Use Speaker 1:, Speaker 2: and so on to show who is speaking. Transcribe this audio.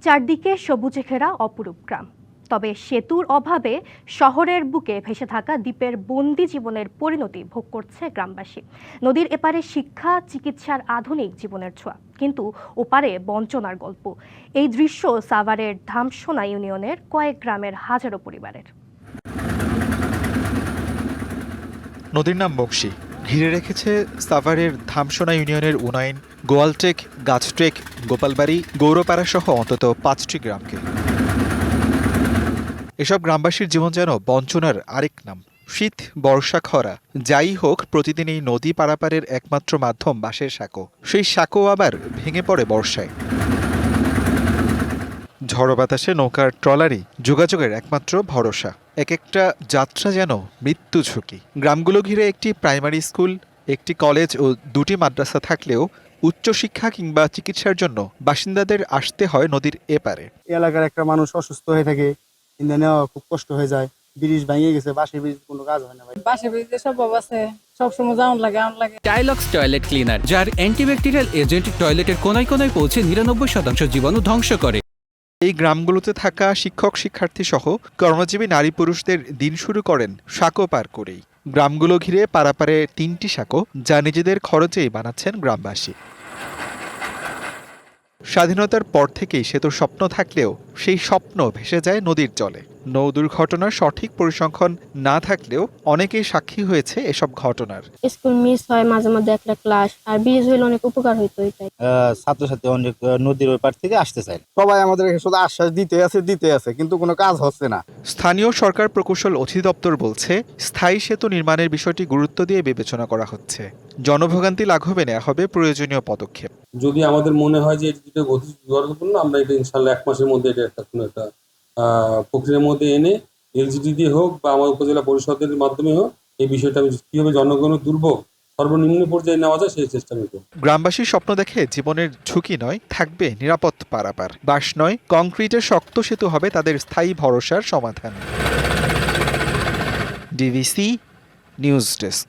Speaker 1: চারদিকে সবুজে ঘেরা অপরূপ গ্রাম, তবে সেতুর অভাবে শহরের বুকে ভেসে থাকা দ্বীপের বন্দি জীবনের পরিণতি ভোগ করছে গ্রামবাসী। নদীর এপারে শিক্ষা, চিকিৎসার আধুনিক জীবনের ছোঁয়া, কিন্তু ওপারে বঞ্চনার গল্প। এই দৃশ্য সাভারের ধামসোনা ইউনিয়নের কয়েক গ্রামের হাজারো পরিবারের।
Speaker 2: নদীর নাম বংশী, ঘিরে রেখেছে সাভারের ধামসোনা ইউনিয়নের উন্নয়ন, গোয়ালটেক, গাছটেক, গোপালবাড়ি, গৌরপাড়া সহ অন্তত 5টি গ্রামকে। এসব গ্রামবাসীর জীবন যেন বঞ্চনার আরেক নাম। শীত, বর্ষা, খরা যাই হোক, প্রতিদিন এই নদী পারাপারের একমাত্র মাধ্যম বাঁশের সাঁকো। সেই সাঁকো আবার ভেঙে পড়ে বর্ষায়। ঝড়ো বাতাসে নৌকার ট্রলারই যোগাযোগের একমাত্র ভরসা। এক একটা যাত্রা যেন মৃত্যু ঝুঁকি। গ্রামগুলো ঘিরে একটি প্রাইমারি স্কুল, একটি কলেজ ও 2টি মাদ্রাসা থাকলেও উচ্চশিক্ষা কিংবা চিকিৎসার জন্য বাসিন্দাদের আসতে হয় নদীর এপারে।
Speaker 3: এলাকার একটা মানুষ অসুস্থ হয়ে থাকে, ইন্ধন নেওয়া খুব কষ্ট হয়ে যায়। ব্রিজ ভেঙে গেছে, বাঁশের ব্রিজ কোনো কাজ হয় না ভাই।
Speaker 4: বাঁশের ব্রিজে সব আছে, সবসময় যাওয়ান লাগে।
Speaker 5: টাইলক্স টয়লেট ক্লিনার, যার অ্যান্টিব্যাকটেরিয়াল এজেন্ট টয়লেটের কোনায় কোনায় পৌঁছে 99% জীবাণু ধ্বংস করে।
Speaker 2: এই গ্রামগুলোতে থাকা শিক্ষক, শিক্ষার্থী সহ কর্মজীবী নারী পুরুষদের দিন শুরু করেন সাঁকো পার করেই। গ্রামগুলো ঘিরে পারাপারে 3টি সাঁকো, যা নিজেদের খরচেই বানাচ্ছেন গ্রামবাসী। স্বাধীনতার পর থেকেই সেতুর স্বপ্ন থাকলেও সেই স্বপ্ন ভেসে যায় নদীর জলে। নৌ দুর্ঘটনার সঠিক পরিসংখ্যান না থাকলেও অনেকেই সাক্ষী হয়েছে এসব ঘটনার।
Speaker 6: স্কুল মিস হয় মাঝে মধ্যে একটা ক্লাস, আর ব্রিজ হইলে অনেক উপকার হইতো। এটাই
Speaker 3: ছাত্রছাত্রী অনেক নদীর ওই পার থেকে আসতে চায়। সবাই আমাদের শুধু আশ্বাস দিতে আছে, কিন্তু কোনো কাজ হচ্ছে না।
Speaker 2: স্থানীয় সরকার প্রকৌশল অধিদপ্তর বলছে, স্থায়ী সেতু নির্মাণের বিষয়টি গুরুত্ব দিয়ে বিবেচনা করা হচ্ছে। জনভোগান্তি লাঘবে নেওয়া হবে প্রয়োজনীয় পদক্ষেপ।
Speaker 7: যদি আমাদের মনে হয় যে এটা গুরুত্বপূর্ণ, আমরা এটা ইনশাল্লাহ 1 মাসের মধ্যে এটা কোনো একটা প্রক্রিয়ার মধ্যে এনে এলজিডি দিয়ে হোক বা আমার উপজেলা পরিষদের মাধ্যমে হোক, এই বিষয়টা আমি কিভাবে জনগণের দুর্ভোগ সর্বনিম্ন পর্যায়ে নেওয়া যায় সেই চেষ্টা আমি করব।
Speaker 2: গ্রামবাসীর স্বপ্ন দেখে জীবনের ঝুঁকি নয়, থাকবে নিরাপদ পারাপার। বাঁশ নয়, কংক্রিটের শক্ত সেতু হবে তাদের স্থায়ী ভরসার সমাধান। DVC news desk.